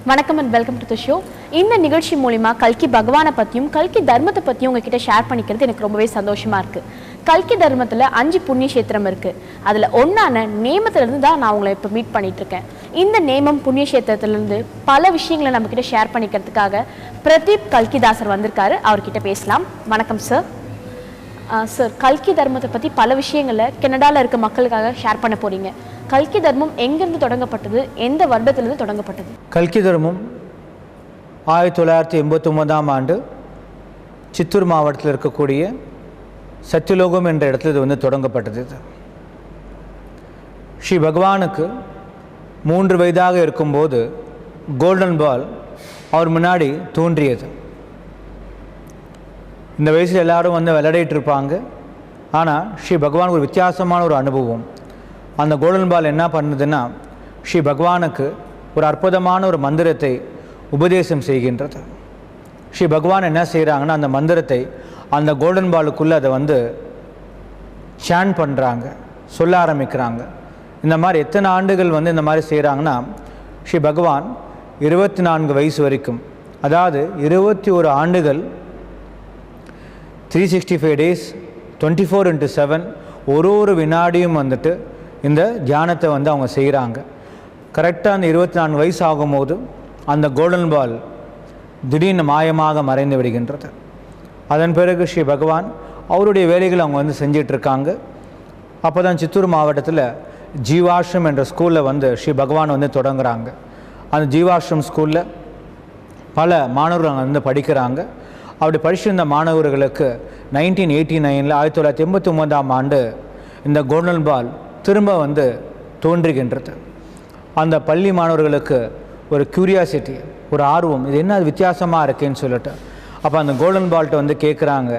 வணக்கம் and welcome to the show. இந்த நிகழ்ச்சி மூலிமா கல்கி பகவானை பற்றியும் கல்கி தர்மத்தை பற்றியும் உங்ககிட்ட ஷேர் பண்ணிக்கிறது எனக்கு ரொம்பவே சந்தோஷமாக இருக்குது. கல்கி தர்மத்தில் 5 புண்ணிய கஷேத்திரம் இருக்குது. அதில் ஒன்றான நேமத்திலேருந்து தான் நான் உங்களை இப்போ மீட் பண்ணிகிட்ருக்கேன். இந்த நேமம் புண்ணிய கஷேத்திரத்துலேருந்து பல விஷயங்களை நம்மக்கிட்ட ஷேர் பண்ணிக்கிறதுக்காக பிரதீப் கல்கிதாசர் வந்திருக்காரு. அவர்கிட்ட பேசலாம். வணக்கம் சார். சார், கல்கி தர்மத்தை பற்றி பல விஷயங்களை கனடாவில் இருக்க மக்களுக்காக ஷேர் பண்ண போகிறீங்க. கல்கி தர்மம் எங்கிருந்து தொடங்கப்பட்டது, எந்த வருடத்திலிருந்து தொடங்கப்பட்டது? கல்கி தர்மம் 1989ஆம் ஆண்டு சித்தூர் மாவட்டத்தில் இருக்கக்கூடிய சத்தியலோகம் என்ற இடத்துல இது தொடங்கப்பட்டது. ஸ்ரீ பகவானுக்கு 3 வயதாக இருக்கும்போது கோல்டன் பால் அவர் முன்னாடி தோன்றியது. இந்த வயசில் எல்லாரும் விளையாடிட்டு இருப்பாங்க. ஆனால் ஸ்ரீ பகவானுக்கு ஒரு வித்தியாசமான ஒரு அனுபவம். அந்த கோல்டன் பால் என்ன பண்ணுதுன்னா, ஸ்ரீ பகவானுக்கு ஒரு அற்புதமான ஒரு மந்திரத்தை உபதேசம் செய்கின்றது. ஸ்ரீ பகவான் என்ன செய்கிறாங்கன்னா, அந்த மந்திரத்தை அந்த கோல்டன் பாலுக்குள்ளே அதை சான் பண்ணுறாங்க, சொல்ல ஆரம்பிக்கிறாங்க. இந்த மாதிரி எத்தனை ஆண்டுகள் இந்த மாதிரி செய்கிறாங்கன்னா, ஸ்ரீ பகவான் 24 வயசு வரைக்கும், அதாவது 21 ஆண்டுகள் 365 டேஸ் 24/7 ஒரு வினாடியும் இந்த தியானத்தை அவங்க செய்கிறாங்க. கரெக்டாக அந்த 24 வயசு ஆகும்போது அந்த கோல்டன் பால் திடீர்னு மாயமாக மறைந்து விடுகின்றது. அதன் பிறகு ஸ்ரீ பகவான் அவருடைய வேலைகள் அவங்க செஞ்சிட்ருக்காங்க. அப்போ தான் சித்தூர் மாவட்டத்தில் ஜீவாஷ்ரம் என்ற ஸ்கூலில் ஸ்ரீ பகவான் தொடங்குறாங்க. அந்த ஜீவாஷ்ரம் ஸ்கூலில் பல மாணவர்கள் அங்கே படிக்கிறாங்க. அப்படி படிச்சிருந்த மாணவர்களுக்கு 1989 1989ஆம் ஆண்டு இந்த கோல்டன் பால் திரும்ப தோன்றுகின்றது. அந்த பள்ளி மாணவர்களுக்கு ஒரு க்யூரியாசிட்டி, ஒரு ஆர்வம், இது என்ன வித்தியாசமாக இருக்குன்னு சொல்லிட்டு அப்போ அந்த கோல்டன் பால்கிட்ட கேட்குறாங்க,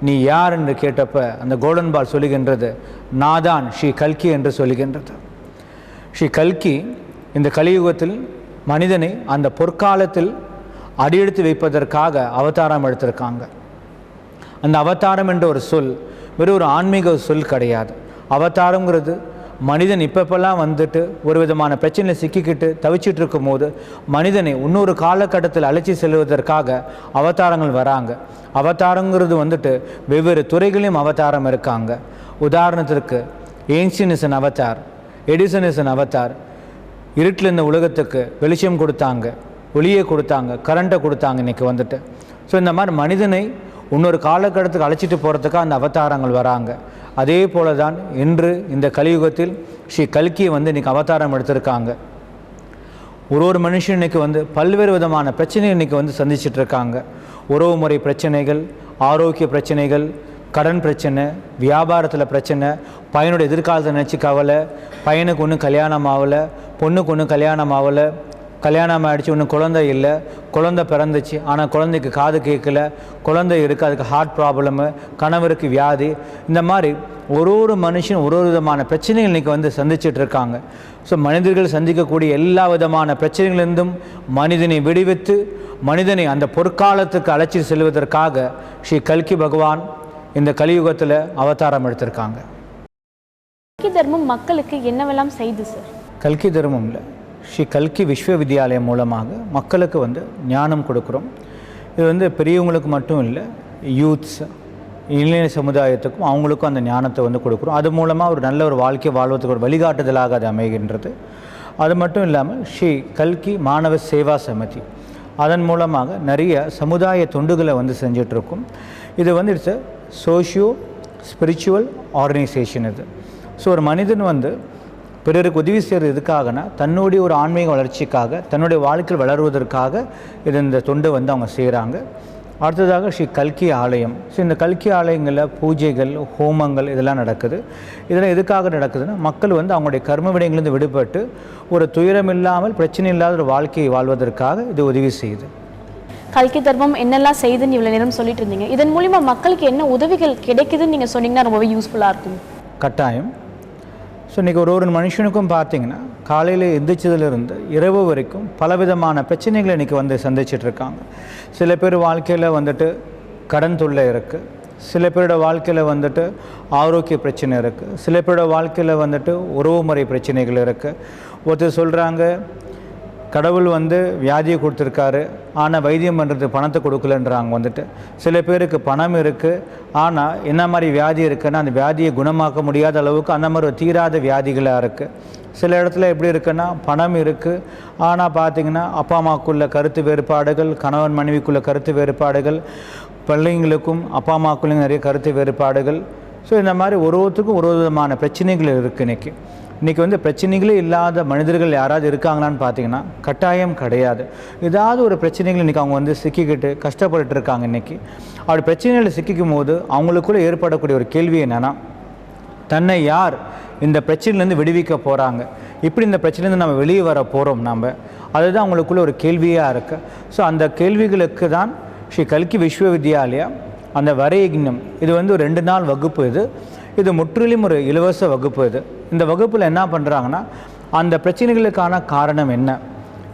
நீ யார் என்று கேட்டப்ப அந்த கோல்டன் பால் சொல்லுகின்றது, நான் தான் ஸ்ரீ கல்கி என்று சொல்லுகின்றது. ஸ்ரீ கல்கி இந்த கலியுகத்தில் மனிதனை அந்த பொற்காலத்தில் அடியெடுத்து வைப்பதற்காக அவதாரம் எடுத்திருக்காங்க. அந்த அவதாரம் என்ற ஒரு சொல் வெறும் ஒரு ஆன்மீக சொல் கிடையாது. அவதாரங்கிறது மனிதன் இப்பப்பெல்லாம் ஒரு விதமான பிரச்சனையில் சிக்கிக்கிட்டு தவிச்சிட்டு இருக்கும் போது மனிதனை இன்னொரு காலகட்டத்தில் அழைச்சி செல்வதற்காக அவதாரங்கள் வராங்க. அவதாரங்கிறது வெவ்வேறு துறைகளையும் அவதாரம் இருக்காங்க. உதாரணத்திற்கு ancient is an Avatar, Edison is an Avatar. இருட்டில் இந்த உலகத்துக்கு வெளிச்சம் கொடுத்தாங்க, ஒளியை கொடுத்தாங்க, கரண்ட்டை கொடுத்தாங்க. இன்றைக்கி ஸோ இந்த மாதிரி மனிதனை இன்னொரு காலகட்டத்துக்கு அழைச்சிட்டு போகிறதுக்காக அந்த அவதாரங்கள் வராங்க. அதே போல தான் இன்று இந்த கலியுகத்தில் ஸ்ரீ கல்கியை இன்றைக்கி அவதாரம் எடுத்திருக்காங்க. ஒரு மனுஷன் இன்றைக்கி பல்வேறு விதமான பிரச்சனைகள் இன்றைக்கி சந்திச்சிட்ருக்காங்க. உறவு முறை பிரச்சனைகள், ஆரோக்கிய பிரச்சனைகள், கடன் பிரச்சனை, வியாபாரத்தில் பிரச்சனை, பையனோட எதிர்காலத்தை நினச்சி கவலை, பையனுக்கு ஒன்றும் கல்யாணம் ஆகலை, பொண்ணுக்கு ஒன்றும் கல்யாணம் ஆகலை, கல்யாணம் ஆகிடுச்சு, ஒன்றும் குழந்தை இல்லை, குழந்தை பிறந்துச்சு ஆனால் குழந்தைக்கு காது கேட்கல, குழந்தை இருக்குது அதுக்கு ஹார்ட் ப்ராப்ளமு, கணவருக்கு வியாதி. இந்த மாதிரி ஒரு மனுஷன் ஒரு விதமான பிரச்சனைகள் இன்றைக்கி சந்திச்சிட்ருக்காங்க. ஸோ மனிதர்கள் சந்திக்கக்கூடிய எல்லா விதமான பிரச்சனைகளிலிருந்தும் மனிதனை விடுவித்து மனிதனை அந்த பொற்காலத்துக்கு அழைச்சி செல்வதற்காக ஸ்ரீ கல்கி பகவான் இந்த கலியுகத்தில் அவதாரம் எடுத்திருக்காங்க. கல்கி தர்மம் மக்களுக்கு என்னவெல்லாம் செய்து சார்? கல்கி தர்மம் இல்லை, ஸ்ரீ கல்கி விஸ்வவித்யாலயம் மூலமாக மக்களுக்கு ஞானம் கொடுக்குறோம். இது பெரியவங்களுக்கு மட்டும் இல்லை, யூத்ஸ், இளைஞர் சமுதாயத்துக்கும் அவங்களுக்கும் அந்த ஞானத்தை கொடுக்குறோம். அது மூலமாக ஒரு நல்ல ஒரு வாழ்க்கை வாழ்வதற்கு ஒரு வழிகாட்டுதலாக அது அமைகின்றது. அது மட்டும் இல்லாமல் ஸ்ரீ கல்கி மாணவ சேவா சமிதி, அதன் மூலமாக நிறைய சமுதாய தொண்டுகளை செஞ்சிட்ருக்கும். இது இட்ஸ் சோஷியோ ஸ்பிரிச்சுவல் ஆர்கனைசேஷன். இது ஸோ ஒரு மனிதன் பிறருக்கு உதவி செய்கிறது எதுக்காகனா, தன்னுடைய ஒரு ஆன்மீக வளர்ச்சிக்காக, தன்னுடைய வாழ்க்கையில் வளருவதற்காக இந்த தொண்டு அவங்க செய்கிறாங்க. அடுத்ததாக ஸ்ரீ கல்கி ஆலயம். ஸோ இந்த கல்கி ஆலயங்களில் பூஜைகள், ஹோமங்கள் இதெல்லாம் நடக்குது. இதெல்லாம் எதுக்காக நடக்குதுன்னா, மக்கள் அவங்களுடைய கர்ம விடயங்களிலிருந்து விடுபட்டு ஒரு துயரம் இல்லாமல் பிரச்சனை இல்லாத ஒரு வாழ்க்கையை வாழ்வதற்காக இது உதவி செய்யுது. கல்கி தர்மம் என்னெல்லாம் செய்யுதுன்னு இவ்வளோ நேரம் சொல்லிட்டு இருந்தீங்க. இதன் மூலிமா மக்களுக்கு என்ன உதவிகள் கிடைக்குதுன்னு நீங்கள் சொன்னீங்கன்னா ரொம்பவே யூஸ்ஃபுல்லாக இருக்கும். கட்டாயம். ஸோ இன்றைக்கி ஒரு மனுஷனுக்கும் பார்த்திங்கன்னா காலையில் எந்திரிச்சதுலேருந்து இரவு வரைக்கும் பலவிதமான பிரச்சனைகளை இன்றைக்கி சந்திச்சிட்ருக்காங்க. சில பேர் வாழ்க்கையில் கடன் தொல்லை இருக்குது, சில பேரோட வாழ்க்கையில் ஆரோக்கிய பிரச்சனை இருக்குது, சில பேரோட வாழ்க்கையில் உறவு முறை பிரச்சனைகள் இருக்குது. ஒருத்தர் சொல்கிறாங்க, கடவுள் வந்து வியாதியை கொடுத்துருக்காரு, ஆனால் வைத்தியம் பண்ணுறதுக்கு பணத்தை கொடுக்கலன்றாங்க வந்துட்டு. சில பேருக்கு பணம் இருக்குது, ஆனால் என்ன மாதிரி வியாதி இருக்குன்னா அந்த வியாதியை குணமாக்க முடியாத அளவுக்கு அந்த மாதிரி ஒரு தீராத வியாதிகளாக இருக்குது. சில இடத்துல எப்படி இருக்குன்னா பணம் இருக்குது, ஆனால் பார்த்திங்கன்னா அப்பா அம்மாவுக்குள்ள கருத்து வேறுபாடுகள், கணவன் மனைவிக்குள்ள கருத்து வேறுபாடுகள், பிள்ளைங்களுக்கும் அப்பா அம்மாவுக்குள்ளேயும் நிறைய கருத்து வேறுபாடுகள். ஸோ இந்த மாதிரி ஒருத்தருக்கும் ஒரு விதமான பிரச்சனைகள் இருக்குது. இன்றைக்கி வந்து பிரச்சனைகளே இல்லாத மனிதர்கள் யாராவது இருக்காங்களான்னு பார்த்தீங்கன்னா கட்டாயம் கிடையாது. ஏதாவது ஒரு பிரச்சனைகள் இன்றைக்கி அவங்க வந்து சிக்கிக்கிட்டு கஷ்டப்பட்டு இருக்காங்க. இன்றைக்கி அப்படி பிரச்சனைகளில் சிக்கிக்கும் போது அவங்களுக்குள்ளே ஏற்படக்கூடிய ஒரு கேள்வி என்னென்னா, தன்னை யார் இந்த பிரச்சனையிலேருந்து விடுவிக்க போகிறாங்க, இப்படி இந்த பிரச்சனைலேருந்து நம்ம வெளியே வர போகிறோம் அதுதான் அவங்களுக்குள்ள ஒரு கேள்வியாக இருக்குது. ஸோ அந்த கேள்விகளுக்கு தான் ஸ்ரீ கல்கி விஸ்வவித்யாலயா அந்த வரையக்ஞம், இது வந்து ஒரு 2 நாள் வகுப்பு. இது முற்றிலும் ஒரு இலவச வகுப்பு. இந்த வகுப்பில் என்ன பண்ணுறாங்கன்னா, அந்த பிரச்சனைகளுக்கான காரணம் என்ன,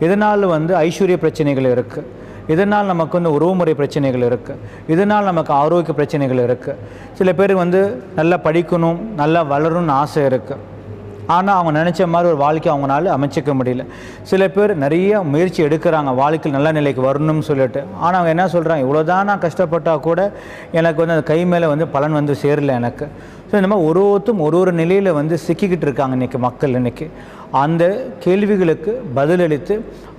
இதனால் வந்து ஐஸ்வர்ய பிரச்சனைகள் இருக்குது, இதனால் நமக்கு வந்து உறவுமுறை பிரச்சனைகள் இருக்குது, இதனால் நமக்கு ஆரோக்கிய பிரச்சனைகள் இருக்குது. சில பேருக்கு வந்து நல்லா படிக்கணும், நல்லா வளரணும்னு ஆசை இருக்குது, ஆனால் அவங்க நினச்ச மாதிரி ஒரு வாழ்க்கை அவங்களால அமைச்சிக்க முடியல. சில பேர் நிறைய முயற்சி எடுக்கிறாங்க வாழ்க்கையில் நல்ல நிலைக்கு வரணும்னு சொல்லிட்டு, ஆனால் அவங்க என்ன சொல்கிறாங்க, இவ்வளோதான் நான் கஷ்டப்பட்டால் கூட எனக்கு வந்து அந்த கை மேலே வந்து பலன் வந்து சேரலை எனக்கு. ஸோ இந்த மாதிரி ஒருத்தரும் ஒரு நிலையில் வந்து சிக்கிக்கிட்டு இருக்காங்க இன்றைக்கி மக்கள். இன்றைக்கி அந்த கேள்விகளுக்கு பதிலளித்து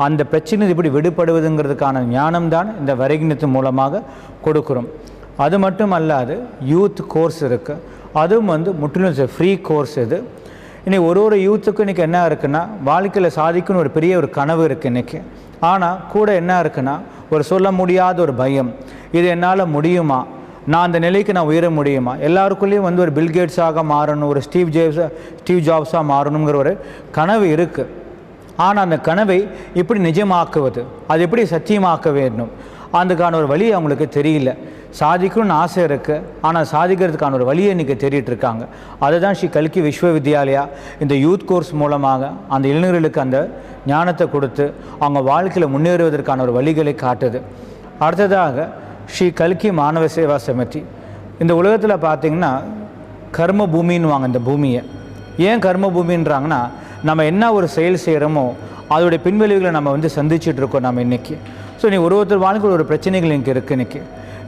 அந்த பிரச்சனை இப்படி விடுபடுவதுங்கிறதுக்கான ஞானம்தான் இந்த வரைகிணத்து மூலமாக கொடுக்குறோம். அது மட்டும் அல்லாது யூத் கோர்ஸ் இருக்குது, அதுவும் வந்து முற்றிலும் ஃப்ரீ கோர்ஸ். இன்றைக்கி ஒரு யூத்துக்கும் இன்றைக்கி என்ன இருக்குன்னா, வாழ்க்கையில் சாதிக்கணும்னு ஒரு பெரிய ஒரு கனவு இருக்குது இன்றைக்கி. ஆனால் கூட என்ன இருக்குன்னா, ஒரு சொல்ல முடியாத ஒரு பயம், இது என்னால் முடியுமா, நான் அந்த நிலைக்கு நான் உயர முடியுமா, எல்லாருக்குள்ளேயும் வந்து ஒரு பில்கேட்ஸாக மாறணும், ஒரு ஸ்டீவ் ஜாப்ஸாக மாறணுங்கிற ஒரு கனவு இருக்குது. ஆனால் அந்த கனவை எப்படி நிஜமாக்குவது, அது எப்படி சத்தியமாக்க வேண்டும், அதுக்கான ஒரு வழி அவங்களுக்கு தெரியல. சாதிக்கணும்னு ஆசை இருக்குது, ஆனால் சாதிக்கிறதுக்கான ஒரு வழியை இன்றைக்கி தேடிட்டு இருக்காங்க. அதுதான் ஸ்ரீ கல்கி விஸ்வவித்யாலயா இந்த யூத் கோர்ஸ் மூலமாக அந்த இளைஞர்களுக்கு அந்த ஞானத்தை கொடுத்து அவங்க வாழ்க்கையில் முன்னேறுவதற்கான ஒரு வழிகளை காட்டுது. அடுத்ததாக ஸ்ரீ கல்கி மாணவ சேவா சமிதி. இந்த உலகத்தில் பார்த்திங்கன்னா கர்ம பூமின்னுவாங்க இந்த பூமியை. ஏன் கர்ம பூமின்றாங்கன்னா, நம்ம என்ன ஒரு செயல் செய்கிறோமோ அதோடைய பின்விளைவுகளை நம்ம வந்து சந்திச்சுட்டு இருக்கோம் நம்ம இன்றைக்கி. ஸோ நீ ஒருத்தர் வாழ்க்கையில் ஒரு பிரச்சனைகள் இங்கே இருக்குது. இன்றைக்கி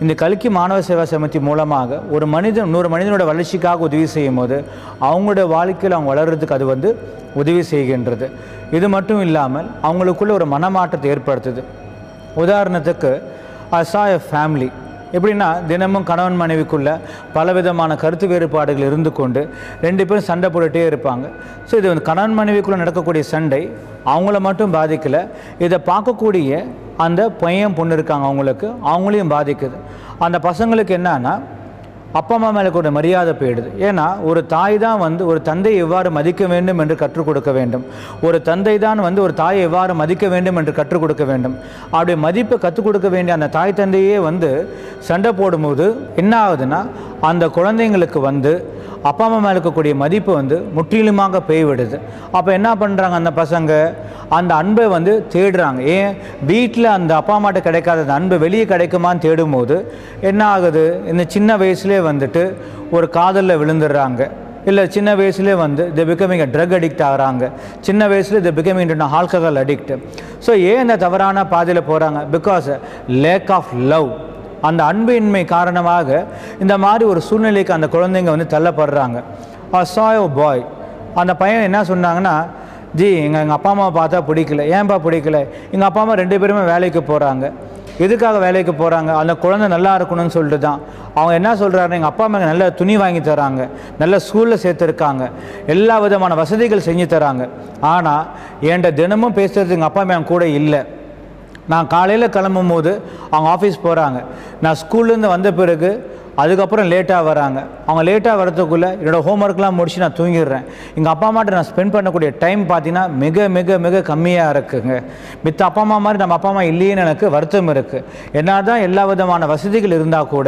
இந்த கல்கி மாணவ சேவா சமிதி மூலமாக ஒரு மனிதன் இன்னொரு மனிதனோட வளர்ச்சிக்காக உதவி செய்யும் போது அவங்களோட வாழ்க்கையில் அவங்க வளர்கிறதுக்கு அது வந்து உதவி செய்கின்றது. இது மட்டும் இல்லாமல் அவங்களுக்குள்ள ஒரு மனமாற்றத்தை ஏற்படுத்துது. உதாரணத்துக்கு அசாய ஃபேமிலி எப்படின்னா, தினமும் கணவன் மனைவிக்குள்ள பலவிதமான கருத்து வேறுபாடுகள் இருந்து கொண்டு 2 பேரும் சண்டை போட்டுகிட்டே இருப்பாங்க. ஸோ இது வந்து கணவன் மனைவிக்குள்ளே நடக்கக்கூடிய சண்டை அவங்கள மட்டும் பாதிக்கலை, இதை பார்க்கக்கூடிய அந்த பையன் பொண்ணு இருக்காங்க அவங்களையும் பாதிக்குது. அந்த பசங்களுக்கு என்னன்னா, அப்பா அம்மா மேலே கூட மரியாதை போயிடுது. ஏன்னா ஒரு தாய் தான் வந்து ஒரு தந்தையை எவ்வாறு மதிக்க வேண்டும் என்று கற்றுக் கொடுக்க வேண்டும், ஒரு தந்தை தான் வந்து ஒரு தாயை எவ்வாறு மதிக்க வேண்டும் என்று கற்றுக் கொடுக்க வேண்டும். அப்படி மதிப்பை கற்றுக் கொடுக்க வேண்டிய அந்த தாய் தந்தையே வந்து சண்டை போடும்போது என்ன ஆகுதுன்னா, அந்த குழந்தைங்களுக்கு வந்து அப்பா அம்மா மேலே இருக்கக்கூடிய மதிப்பு வந்து முற்றிலுமாக போய்விடுது. அப்போ என்ன பண்ணுறாங்க, அந்த பசங்க அந்த அன்பை வந்து தேடுறாங்க. ஏன் வீட்டில் அந்த அப்பா அம்மாட்ட கிடைக்காத அந்த அன்பை வெளியே கிடைக்குமான்னு தேடும்போது என்ன ஆகுது, இந்த சின்ன வயசுலேயே வந்துட்டு ஒரு காதலில் விழுந்துடுறாங்க, இல்லை சின்ன வயசுலேயே வந்து தி பிகமிங் ட்ரக் அடிக்ட் ஆகிறாங்க, சின்ன வயசுலேயே தி பிகமிங் ஆல்கஹால் அடிக்ட். ஸோ ஏன் இந்த தவறான பாதையில் போகிறாங்க, பிகாஸ் லேக் ஆஃப் லவ், அந்த அன்பின்மை காரணமாக இந்த மாதிரி ஒரு சூழ்நிலைக்கு அந்த குழந்தைங்க வந்து தள்ளப்படுறாங்க. சாயோ பாய், அந்த பையன் என்ன சொன்னாங்கன்னா, எங்கள் அப்பா அம்மாவை பார்த்தா பிடிக்கல. ஏன்பா பிடிக்கல, எங்கள் அப்பா அம்மா 2 பேருமே வேலைக்கு போகிறாங்க. எதுக்காக வேலைக்கு போகிறாங்க, அந்த குழந்தை நல்லா இருக்கணும்னு சொல்லிட்டு தான். அவங்க என்ன சொல்கிறாருன்னா, எங்கள் அப்பா அம்மா நல்ல துணி வாங்கி தராங்க, நல்ல ஸ்கூலில் சேர்த்துருக்காங்க, எல்லா விதமான வசதிகள் செஞ்சு தராங்க. ஆனால் என்கிட்ட தினமும் பேசுகிறது எங்கள் அப்பா அம்மா என் கூட இல்லை. நான் காலையில் கிளம்பும் போது அவங்க ஆஃபீஸ் போகிறாங்க, நான் ஸ்கூல்லேருந்து வந்த பிறகு அதுக்கப்புறம் லேட்டாக வராங்க. அவங்க லேட்டாக வரதுக்குள்ளே என்னோடய ஹோம்ஒர்க்லாம் முடிச்சு நான் தூங்கிடுறேன். எங்கள் அப்பா அம்மாட்ட நான் ஸ்பெண்ட் பண்ணக்கூடிய டைம் பார்த்தீங்கன்னா மிக மிக மிக கம்மியாக இருக்குங்க. மித்த அப்பா அம்மா மாதிரி நம்ம அப்பா அம்மா இல்லையேன்னு எனக்கு வருத்தம் இருக்குது. என்ன தான் எல்லா விதமான வசதிகள் இருந்தால் கூட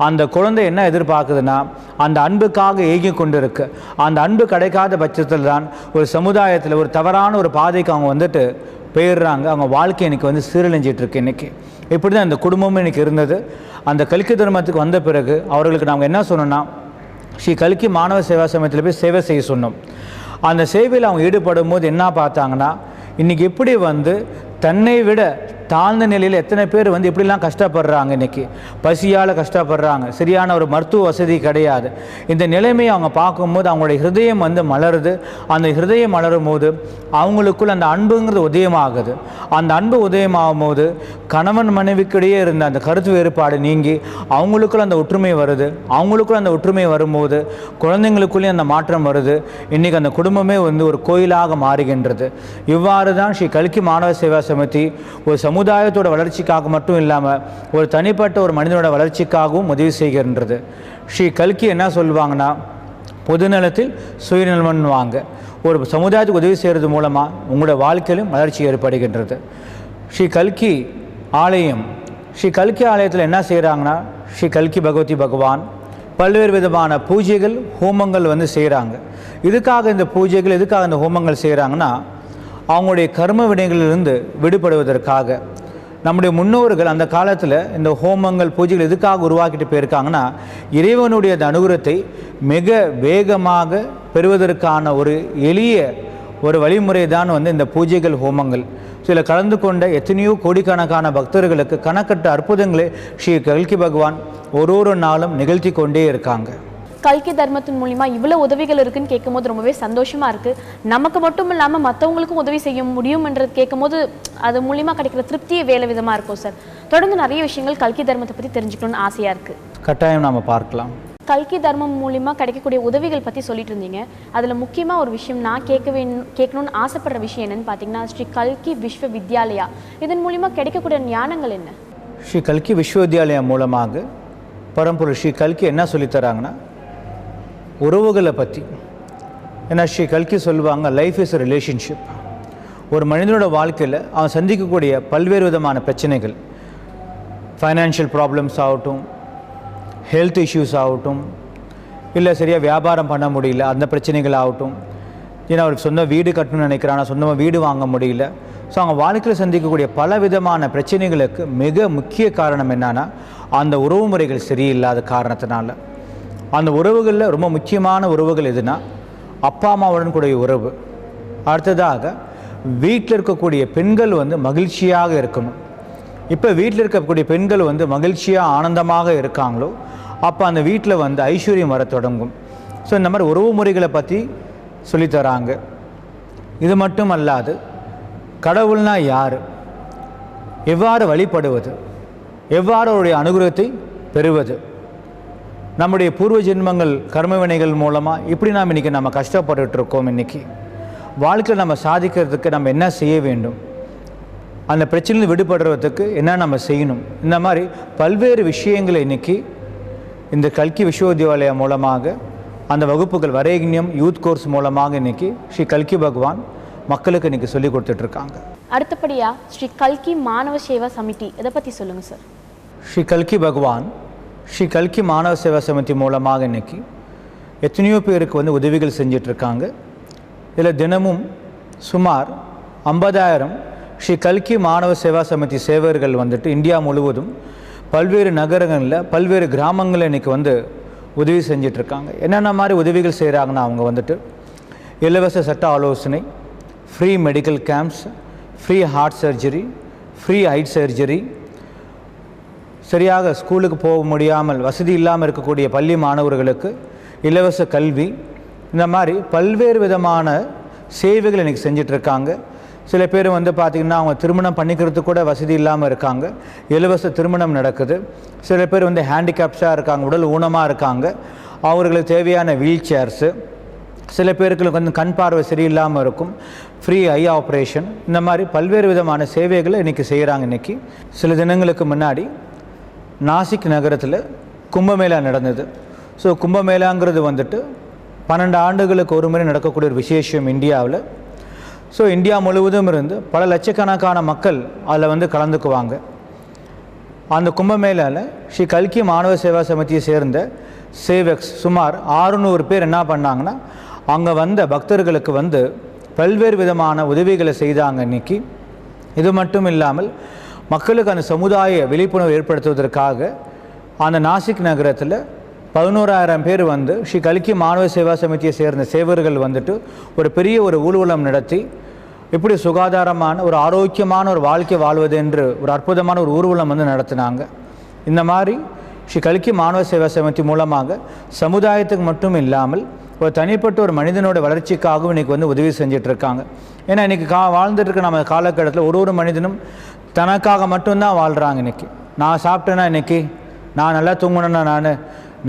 அந்த குழந்தை என்ன எதிர்பார்க்குதுன்னா, அந்த அன்புக்காக ஏங்கி கொண்டு இருக்குது. அந்த அன்பு கிடைக்காத பட்சத்தில் தான் ஒரு சமுதாயத்தில் ஒரு தவறான ஒரு பாதைக்கு அவங்க வந்துட்டு போயிடுறாங்க. அவங்க வாழ்க்கை இன்றைக்கி வந்து சீரழிஞ்சிட்ருக்கு. இன்றைக்கி இப்படி தான் இந்த குடும்பமும் இன்றைக்கி இருந்தது. அந்த கல்கி தர்மத்துக்கு வந்த பிறகு அவர்களுக்கு நாங்கள் என்ன சொன்னோன்னா, ஸ்ரீ கல்கி மாணவ சேவா சமயத்தில் போய் சேவை செய்ய சொன்னோம். அந்த சேவையில் அவங்க ஈடுபடும் போது என்ன பார்த்தாங்கன்னா, இன்றைக்கி எப்படி வந்து தன்னை விட தாழ்ந்த நிலையில் எத்தனை பேர் வந்து எப்படிலாம் கஷ்டப்படுறாங்க, இன்றைக்கி பசியால் கஷ்டப்படுறாங்க, சரியான ஒரு மருத்துவ வசதி கிடையாது. இந்த நிலைமையை அவங்க பார்க்கும்போது அவங்களுடைய ஹிருதயம் வந்து மலருது. அந்த ஹிருதயம் மலரும் போது அவங்களுக்குள்ள அந்த அன்புங்கிறது உதயமாகுது. அந்த அன்பு உதயமாகும் போது கணவன் மனைவிக்கிடையே இருந்த அந்த கருத்து வேறுபாடு நீங்கி அவங்களுக்குள்ள அந்த ஒற்றுமை வருது. அவங்களுக்குள்ள அந்த ஒற்றுமை வரும்போது குழந்தைங்களுக்குள்ளேயும் அந்த மாற்றம் வருது. இன்றைக்கி அந்த குடும்பமே வந்து ஒரு கோயிலாக மாறுகின்றது. இவ்வாறு தான் ஸ்ரீ கல்கி மாணவ சேவா சமிதி ஒரு சமுதாயத்தோட வளர்ச்சிக்காக மட்டும் இல்லாமல் ஒரு தனிப்பட்ட ஒரு மனிதனோட வளர்ச்சிக்காகவும் உதவி செய்கின்றது. ஸ்ரீ கல்கி என்ன சொல்லுவாங்கன்னா, பொதுநலத்தில் சுயநலம்னுவாங்க. ஒரு சமுதாயத்துக்கு உதவி செய்கிறது மூலமாக உங்களோட வாழ்க்கையிலும் வளர்ச்சி ஏற்படுகின்றது. ஸ்ரீ கல்கி ஆலயம், ஸ்ரீ கல்கி ஆலயத்தில் என்ன செய்கிறாங்கன்னா, ஸ்ரீ கல்கி பகவதி பகவான் பல்வேறு விதமான பூஜைகள் ஹோமங்கள் வந்து செய்கிறாங்க. இதுக்காக இந்த பூஜைகள், எதுக்காக இந்த ஹோமங்கள் செய்கிறாங்கன்னா, அவங்களுடைய கர்ம வினைகளிலிருந்து விடுபடுவதற்காக. நம்முடைய முன்னோர்கள் அந்த காலத்தில் இந்த ஹோமங்கள் பூஜைகள் எதுக்காக உருவாக்கிட்டு போயிருக்காங்கன்னா, இறைவனுடைய அந்த அனுகிரகத்தை மிக வேகமாக பெறுவதற்கான ஒரு எளிய ஒரு வழிமுறை தான் வந்து இந்த பூஜைகள் ஹோமங்கள். சில கலந்து கொண்ட எத்தனையோ கோடிக்கணக்கான பக்தர்களுக்கு கணக்கற்ற அற்புதங்களை ஸ்ரீ கல்கி பகவான் ஒரு நாளும் நிகழ்த்தி கொண்டே இருக்காங்க. கல்கி தர்மத்தின் மூலிமா இவ்வளோ உதவிகள் இருக்குன்னு கேட்கும்போது ரொம்பவே சந்தோஷமாக இருக்குது. நமக்கு மட்டும் இல்லாமல் மற்றவங்களுக்கும் உதவி செய்ய முடியும்ன்றது கேட்கும்போது அது மூலிமா கிடைக்கிற திருப்தியே வேலை விதமாக இருக்கும் சார். தொடர்ந்து நிறைய விஷயங்கள் கல்கி தர்மத்தை பற்றி தெரிஞ்சுக்கணும்னு ஆசையாக இருக்குது. கட்டாயம் நாம் பார்க்கலாம். கல்கி தர்மம் மூலிமா கிடைக்கக்கூடிய உதவிகள் பற்றி சொல்லிட்டு இருந்தீங்க. அதில் முக்கியமாக ஒரு விஷயம் நான் கேட்கணும்னு ஆசைப்படுற விஷயம் என்னென்னு பார்த்தீங்கன்னா, ஸ்ரீ கல்கி விஸ்வ வித்யாலயா, இதன் மூலிமா கிடைக்கக்கூடிய ஞானங்கள் என்ன? ஸ்ரீ கல்கி விஸ்வவித்யாலயா மூலமாக பரம்பொருள் ஸ்ரீ கல்கி என்ன சொல்லித்தராங்கன்னா, உறவுகளை பற்றி. ஏன்னா ஸ்ரீ கல்கி சொல்லுவாங்க, லைஃப் இஸ் எ ரிலேஷன்ஷிப். ஒரு மனிதனோட வாழ்க்கையில் அவன் சந்திக்கக்கூடிய பல்வேறு விதமான பிரச்சனைகள், ஃபைனான்ஷியல் ப்ராப்ளம்ஸ் ஆகட்டும், ஹெல்த் இஷ்யூஸ் ஆகட்டும், இல்லை சரியாக வியாபாரம் பண்ண முடியல அந்த பிரச்சனைகள் ஆகட்டும், ஏன்னா அவருக்கு சொந்த வீடு கட்டணும்னு நினைக்கிறான், சொந்தமாக வீடு வாங்க முடியல. ஸோ அவங்க வாழ்க்கையில் சந்திக்கக்கூடிய பல விதமான பிரச்சனைகளுக்கு மிக முக்கிய காரணம் என்னன்னா, அந்த உறவு முறைகள் சரியில்லாத காரணத்தினால. அந்த உறவுகளில் ரொம்ப முக்கியமான உறவுகள் எதுனா, அப்பா அம்மாவுடன் கூடிய உறவு. அடுத்ததாக வீட்டில் இருக்கக்கூடிய பெண்கள் வந்து மகிழ்ச்சியாக இருக்கணும். இப்போ வீட்டில் இருக்கக்கூடிய பெண்கள் வந்து மகிழ்ச்சியாக ஆனந்தமாக இருக்காங்களோ, அப்போ அந்த வீட்டில் வந்து ஐஸ்வர்யம் வர தொடங்கும். ஸோ இந்த மாதிரி உறவு முறைகளை பற்றி சொல்லித்தராங்க. இது மட்டும் அல்லாது, கடவுள்னா யார், எவ்வாறு வழிபடுவது, எவ்வாறு அவருடைய அனுகிரகத்தை பெறுவது, நம்முடைய பூர்வ ஜென்மங்கள் கர்மவினைகள் மூலமாக இப்படி நாம் இன்றைக்கி நம்ம கஷ்டப்பட்டுருக்கோம், இன்றைக்கி வாழ்க்கையில் நம்ம சாதிக்கிறதுக்கு நம்ம என்ன செய்ய வேண்டும், அந்த பிரச்சனையில் விடுபடுறதுக்கு என்ன நம்ம செய்யணும், இந்த மாதிரி பல்வேறு விஷயங்களை இன்றைக்கி இந்த கல்கி விஸ்வவித்யாலயா மூலமாக அந்த வகுப்புகள் வரேக்ஞம் யூத் கோர்ஸ் மூலமாக இன்றைக்கி ஸ்ரீ கல்கி பகவான் மக்களுக்கு இன்றைக்கி சொல்லி கொடுத்துட்ருக்காங்க. அடுத்தபடியாக ஸ்ரீ கல்கி மாணவ சேவா சமிதி, இதை பற்றி சொல்லுங்கள் சார். ஸ்ரீ கல்கி பகவான் ஸ்ரீ கல்கி மாணவ சேவா சமிதி மூலமாக இன்றைக்கி எத்தனையோ பேருக்கு வந்து உதவிகள் செஞ்சிட்ருக்காங்க. இதில் தினமும் சுமார் 50,000 ஸ்ரீ கல்கி மாணவ சேவா சமிதி சேவர்கள் வந்துட்டு இந்தியா முழுவதும் பல்வேறு நகரங்களில் பல்வேறு கிராமங்களில் இன்றைக்கி வந்து உதவி செஞ்சிட்ருக்காங்க. என்னென்ன மாதிரி உதவிகள் செய்கிறாங்கன்னா, அவங்க வந்துட்டு இலவச சட்ட ஆலோசனை, free medical camps, free heart surgery, free eye surgery, சரியாக ஸ்கூலுக்கு போக முடியாமல் வசதி இல்லாமல் இருக்கக்கூடிய பள்ளி மாணவர்களுக்கு இலவச கல்வி, இந்த மாதிரி பல்வேறு விதமான சேவைகள் இன்றைக்கி செஞ்சிட்ருக்காங்க. சில பேர் வந்து பார்த்திங்கன்னா அவங்க திருமணம் பண்ணிக்கிறதுக்கு கூட வசதி இல்லாமல் இருக்காங்க, இலவச திருமணம் நடக்குது. சில பேர் வந்து ஹேண்டிகேப்ஸாக இருக்காங்க, உடல் ஊனமாக இருக்காங்க, அவர்களுக்கு தேவையான வீல் சேர்ஸு. சில பேருக்கு வந்து கண் பார்வை சரியில்லாமல் இருக்கும், ஃப்ரீ ஐ ஆப்ரேஷன், இந்த மாதிரி பல்வேறு விதமான சேவைகளை இன்றைக்கி செய்கிறாங்க. இன்றைக்கி சில தினங்களுக்கு முன்னாடி நாசிக் நகரத்தில் கும்பமேளா நடந்தது. ஸோ கும்பமேளாங்கிறது வந்துட்டு 12 ஆண்டுகளுக்கு ஒரு முறை நடக்கக்கூடிய ஒரு விசேஷம் இந்தியாவில். ஸோ இந்தியா முழுவதும் இருந்து பல லட்சக்கணக்கான மக்கள் அதில் வந்து கலந்துக்குவாங்க. அந்த கும்பமேளாவில் ஸ்ரீ கல்கி மாணவ சேவா சமிதியை சேர்ந்த சேவக்ஸ் சுமார் 600 பேர் என்ன பண்ணாங்கன்னா, அங்கே வந்த பக்தர்களுக்கு வந்து பல்வேறு விதமான உதவிகளை செய்தாங்க இன்றைக்கி. இது மட்டும் இல்லாமல் மக்களுக்கு அந்த சமுதாய விழிப்புணர்வு ஏற்படுத்துவதற்காக அந்த நாசிக் நகரத்தில் 11,000 பேர் வந்து ஸ்ரீ கல்கி மாணவ சேவா சமிதியை சேர்ந்த சேவர்கள் வந்துட்டு ஒரு பெரிய ஒரு ஊர்வலம் நடத்தி எப்படி சுகாதாரமான ஒரு ஆரோக்கியமான ஒரு வாழ்க்கை வாழ்வது என்று ஒரு அற்புதமான ஒரு ஊர்வலம் வந்து நடத்தினாங்க. இந்த மாதிரி ஸ்ரீ கல்கி மாணவ சேவா சமிதி மூலமாக சமுதாயத்துக்கு மட்டும் இல்லாமல் ஒரு தனிப்பட்ட ஒரு மனிதனோட வளர்ச்சிக்காகவும் இன்றைக்கி வந்து உதவி செஞ்சிட்ருக்காங்க. ஏன்னா இன்றைக்கி வாழ்ந்துட்டு இருக்க நம்ம காலகட்டத்தில் ஒரு மனிதனும் தனக்காக மட்டும்தான் வாழ்கிறாங்க. இன்றைக்கி நான் சாப்பிட்டேன்னா, இன்றைக்கி நான் நல்லா தூங்கணுன்னா,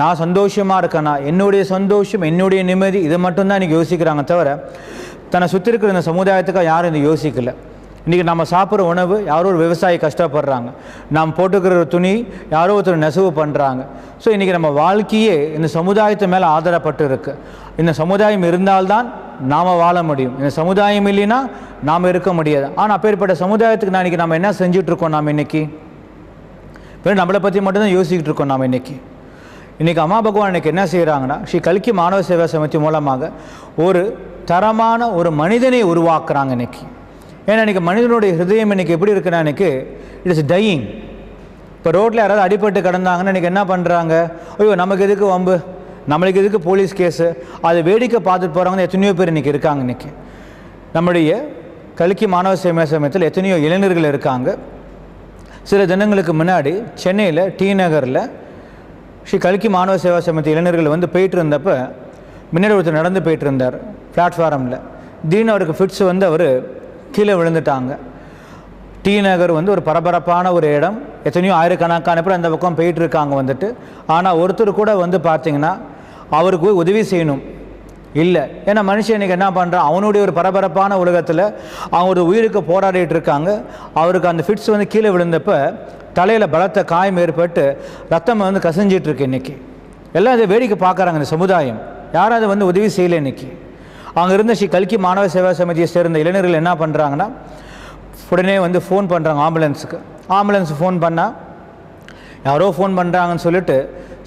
நான் சந்தோஷமாக இருக்கேன்னா, என்னுடைய சந்தோஷம் என்னுடைய நிம்மதி இதை மட்டும்தான் இன்றைக்கி யோசிக்கிறாங்க தவிர தன்னை சுற்றி இருக்கிற இந்த சமுதாயத்துக்காக யாரும் இதை யோசிக்கலை. இன்றைக்கி நம்ம சாப்பிட்ற உணவு யாரோ ஒரு விவசாயி கஷ்டப்படுறாங்க, நாம் போட்டுக்கிற துணி யாரோ ஒருத்தர் நெசவு பண்ணுறாங்க. ஸோ இன்றைக்கி நம்ம வாழ்க்கையே இந்த சமுதாயத்து மேலே ஆதரப்பட்டு இருக்குது. இந்த சமுதாயம் இருந்தால்தான் நாம் வாழ முடியும். இந்த சமுதாயம் இல்லைன்னா நாம் இருக்க முடியாது. ஆனால் அப்பேற்பட்ட சமுதாயத்துக்கு நான் இன்றைக்கி நம்ம என்ன செஞ்சிட்ருக்கோம்? நாம் இன்றைக்கி நம்மளை பற்றி மட்டும்தான் யோசிக்கிட்டு இருக்கோம். நாம் இன்றைக்கி அம்மா பகவான் இன்றைக்கி என்ன செய்கிறாங்கன்னா, ஸ்ரீ கல்கி மாணவ சேவா சமிதி மூலமாக ஒரு தரமான ஒரு மனிதனை உருவாக்குறாங்க இன்றைக்கி. ஏன்னா இன்றைக்கி மனிதனுடைய ஹிருதயம் இன்றைக்கி எப்படி இருக்குன்னா, இன்றைக்கி இட் இஸ் டையிங். இப்போ ரோட்டில் யாராவது அடிபட்டு கிடந்தாங்கன்னா இன்றைக்கி என்ன பண்ணுறாங்க? ஐயோ நமக்கு எதுக்கு வம்பு, நம்மளுக்கு எதுக்கு போலீஸ் கேஸு, அதை வேடிக்கை பார்த்துட்டு போகிறவங்க எத்தனையோ பேர் இன்றைக்கி இருக்காங்க. இன்றைக்கி நம்முடைய கல்கி மாணவ சேவா சமிதியில் எத்தனையோ இளைஞர்கள் இருக்காங்க. சில தினங்களுக்கு முன்னாடி சென்னையில் டி நகரில் ஸ்ரீ கல்கி மாணவ சேவா சமிதி இளைஞர்கள் வந்து போயிட்டு இருந்தப்போ முன்னாடி ஒருத்தர் நடந்து போயிட்டு இருந்தார் பிளாட்ஃபாரமில். திடீர்னு அவருக்கு ஃபிட்ஸ் வந்து அவர் கீழே விழுந்துட்டாங்க. டி நகர் வந்து ஒரு பரபரப்பான ஒரு இடம், எத்தனையோ ஆயிரக்கணக்கான பேர் அந்த பக்கம் போயிட்டுருக்காங்க வந்துட்டு. ஆனால் ஒருத்தர் கூட வந்து பார்த்திங்கன்னா அவருக்கு போய் உதவி செய்யணும் இல்லை. ஏன்னா மனுஷன் இன்றைக்கி என்ன பண்ணுறான், அவனுடைய ஒரு பரபரப்பான உலகத்தில் அவங்க ஒரு உயிருக்கு போராடிட்டு இருக்காங்க. அவருக்கு அந்த ஃபிட்ஸ் வந்து கீழே விழுந்தப்போ தலையில் பலத்த காயம் ஏற்பட்டு ரத்தம் வந்து கசிஞ்சிட்ருக்கு. இன்றைக்கி எல்லாம் இதை வேடிக்கை பார்க்குறாங்க இந்த சமுதாயம். யாரும் அதை வந்து உதவி செய்யலை. இன்றைக்கி அங்கே இருந்த ஸ்ரீ கல்கி மாணவ சேவா சமிதியை சேர்ந்த இளைஞர்கள் என்ன பண்ணுறாங்கன்னா, உடனே வந்து ஃபோன் பண்ணுறாங்க ஆம்புலன்ஸுக்கு. ஆம்புலன்ஸ் ஃபோன் பண்ணால் யாரோ ஃபோன் பண்ணுறாங்கன்னு சொல்லிட்டு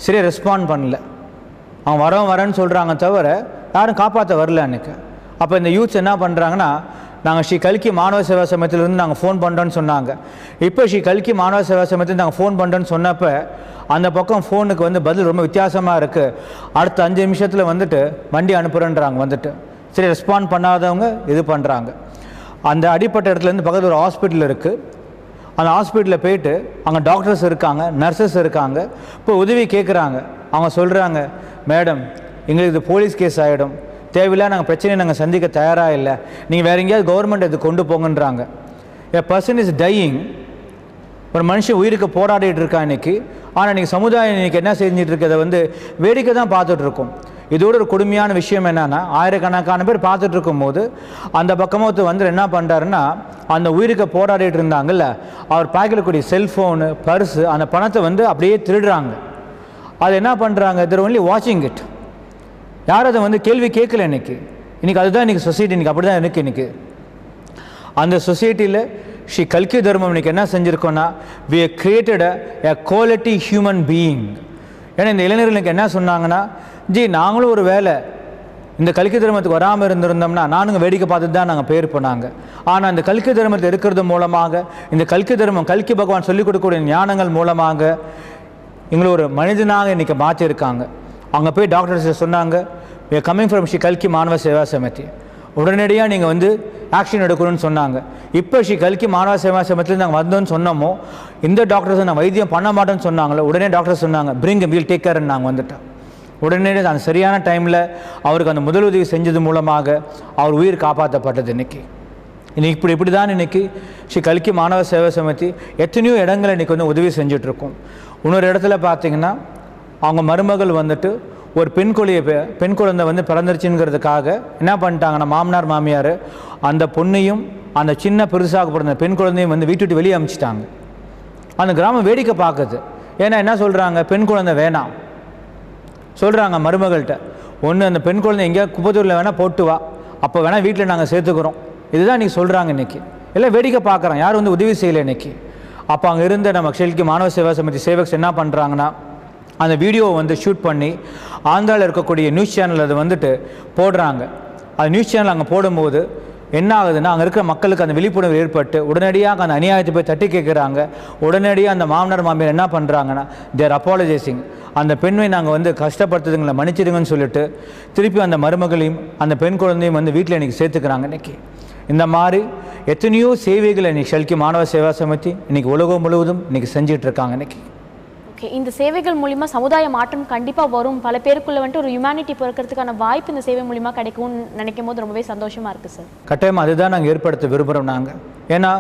சரியாக ரெஸ்பாண்ட் பண்ணல. அவங்க வரேன்னு சொல்கிறாங்க தவிர யாரும் காப்பாற்ற வரல அன்றைக்கி. அப்போ இந்த யூத்ஸ் என்ன பண்ணுறாங்கன்னா, நாங்கள் ஸ்ரீ கல்கி மாணவ சேவா சமிதியிலேருந்து நாங்கள் ஃபோன் பண்ணுறோன்னு சொன்னாங்க. இப்போ ஸ்ரீ கல்கி மாணவ சேவா சமிதியிலேருந்து நாங்கள் ஃபோன் பண்ணுறோன்னு சொன்னப்போ அந்த பக்கம் ஃபோனுக்கு வந்து பதில் ரொம்ப வித்தியாசமாக இருக்குது. அடுத்த 5 நிமிஷத்தில் வந்துட்டு வண்டி அனுப்புகிறேன்றாங்க. வந்துட்டு சரி ரெஸ்பாண்ட் பண்ணாதவங்க இது பண்ணுறாங்க. அந்த அடிப்பட்ட இடத்துலேருந்து பக்கத்தில் ஒரு ஹாஸ்பிட்டல் இருக்குது. அந்த ஹாஸ்பிட்டலில் போயிட்டு அங்கே டாக்டர்ஸ் இருக்காங்க, நர்சஸ் இருக்காங்க. இப்போ உதவி கேட்குறாங்க. அவங்க சொல்கிறாங்க, மேடம் எங்களுக்கு இது போலீஸ் கேஸ் ஆகிடும், தேவையில்லை, நாங்கள் பிரச்சனையை நாங்கள் சந்திக்க தயாராக இல்லை, நீங்கள் வேறு எங்கேயாவது கவர்மெண்ட் இது கொண்டு போங்கன்றாங்க. A person is dying. ஒரு மனுஷன் உயிருக்கு போராடிட்டு இருக்கா இன்றைக்கி. ஆனால் இன்றைக்கி சமுதாயம் இன்றைக்கி என்ன செஞ்சிட்டு இருக்கிறத வந்து வேடிக்கை தான் பார்த்துட்ருக்கோம். இதோட ஒரு கொடுமையான விஷயம் என்னென்னா, ஆயிரக்கணக்கான பேர் பார்த்துட்டு இருக்கும்போது அந்த பக்கமாக ஒருத்தர் வந்து என்ன பண்ணுறாருன்னா, அந்த உயிருக்கு போராடிட்டு இருந்தாங்கல்ல, அவர் பாக்கெட்டக்கூடிய செல்ஃபோனு, பர்ஸு, அந்த பணத்தை வந்து அப்படியே திருடுறாங்க. அது என்ன பண்ணுறாங்க, தேர் ஒன்லி வாட்சிங் இட். யாரும் அதை வந்து கேள்வி கேட்கல. இன்றைக்கி அதுதான் இன்றைக்கி சொசைட்டி. இன்றைக்கி அப்படி தான் இருக்குது. இன்றைக்கி அந்த சொசைட்டியில் ஸ்ரீ கல்கி தர்மம் இன்றைக்கி என்ன செஞ்சுருக்கோன்னா, we have created a quality human being. ஏன்னா இந்த இளைஞர்களுக்கு என்ன சொன்னாங்கன்னா, ஜி நாங்களும் ஒரு வேலை இந்த கல்கி தர்மத்துக்கு வராமல் இருந்திருந்தோம்னா நானுங்க வேடிக்கை பார்த்துட்டு தான் நாங்கள் பேர் பண்ணாங்க. ஆனால் இந்த கல்கி தர்மத்தில் இருக்கிறது மூலமாக, இந்த கல்கி தர்மம் கல்கி பகவான் சொல்லிக் கொடுக்கக்கூடிய ஞானங்கள் மூலமாக எங்களை ஒரு மனிதனாக இன்றைக்கி மாற்றிருக்காங்க. அங்கே போய் டாக்டர்ஸ் சொன்னாங்க, we are coming from Sri கல்கி மாணவ சேவா சமிதி, உடனடியாக நீங்கள் வந்து ஆக்ஷன் எடுக்கணும்னு சொன்னாங்க. இப்போ ஸ்ரீ கல்கி மாணவ சேவா சமிதியில் நாங்கள் வந்தோன்னு சொன்னோமோ, இந்த டாக்டர்ஸை நான் வைத்தியம் பண்ண மாட்டேன்னு சொன்னாங்களோ, உடனே டாக்டர் சொன்னாங்க பிரிங் வீல் டேக் கேர்ன்னு. நாங்கள் வந்துட்டோம். உடனே அந்த சரியான டைமில் அவருக்கு அந்த முதலுதவி செஞ்சது மூலமாக அவர் உயிர் காப்பாற்றப்பட்டது. இன்றைக்கி இப்படி தான் இன்றைக்கி ஸ்ரீ கல்கி மாணவ சேவா சமிதி எத்தனையோ இடங்களை இன்றைக்கி வந்து உதவி செஞ்சிட்ருக்கோம். இன்னொரு இடத்துல பார்த்திங்கன்னா, அவங்க மருமகள் வந்துட்டு ஒரு பெண் குழந்தை வந்து பிறந்துருச்சுங்கிறதுக்காக என்ன பண்ணிட்டாங்கன்னா, மாமனார் மாமியார் அந்த பொண்ணையும் அந்த சின்ன பெருசாக பிறந்த பெண் குழந்தையும் வந்து வீட்டு விட்டு வெளியே அனுப்பிச்சிட்டாங்க. அந்த கிராமம் வேடிக்கை பார்க்குது. ஏன்னா என்ன சொல்கிறாங்க, பெண் குழந்தை வேணாம் சொல்கிறாங்க மருமகள்கிட்ட. ஒன்று அந்த பெண் குழந்தை எங்கேயா குப்பத்தூரில் வேணால் போட்டு வா, அப்போ வேணால் வீட்டில் நாங்கள் சேர்த்துக்கிறோம். இதுதான் இன்றைக்கி சொல்கிறாங்க. இன்றைக்கி எல்லாம் வேடிக்கை பார்க்குறாங்க, யாரும் வந்து உதவி செய்யலை இன்றைக்கி. அப்போ அங்கே இருந்த நம்ம கல்கி மாணவ சேவா சமிதி சேவக்ஸ் என்ன பண்ணுறாங்கன்னா, அந்த வீடியோவை வந்து ஷூட் பண்ணி ஆந்திராவில் இருக்கக்கூடிய நியூஸ் சேனல் அதை வந்துட்டு போடுறாங்க. அது நியூஸ் சேனல் அங்கே போடும்போது என்ன ஆகுதுன்னா, அங்கே இருக்கிற மக்களுக்கு அந்த விழிப்புணர்வு ஏற்பட்டு உடனடியாக அந்த அநியாயத்தை போய் தட்டி கேட்குறாங்க. உடனடியாக அந்த மாமனார் மாமியார் என்ன பண்ணுறாங்கன்னா, தேர் அப்பாலஜைசிங். அந்த பெண்ணை நாங்கள் வந்து கஷ்டப்படுத்துதுங்களை மன்னிச்சிடுங்கன்னு சொல்லிட்டு திருப்பி அந்த மருமகளையும் அந்த பெண் குழந்தையும் வந்து வீட்டில் இன்றைக்கி சேர்த்துக்கிறாங்க. இன்றைக்கி இந்த மாதிரி எத்தனையோ சேவைகளை இன்றைக்கி கல்கி மாணவ சேவா சமிதி இன்றைக்கி உலகம் முழுவதும் இன்றைக்கி செஞ்சிட்ருக்காங்க இன்றைக்கி. ஓகே, இந்த சேவைகள் மூலிமா சமுதாய மாற்றம் கண்டிப்பாக வரும். பல பேருக்குள்ள வந்துட்டு ஒரு ஹியூமனிட்டி பிறக்கிறதுக்கான வாய்ப்பு இந்த சேவை மூலிமா கிடைக்கும்னு நினைக்கும் போது ரொம்பவே சந்தோஷமாக இருக்குது சார். கட்டாயமாக அதுதான் நாங்கள் ஏற்படுத்த விரும்புகிறோம். நாங்கள் ஏன்னா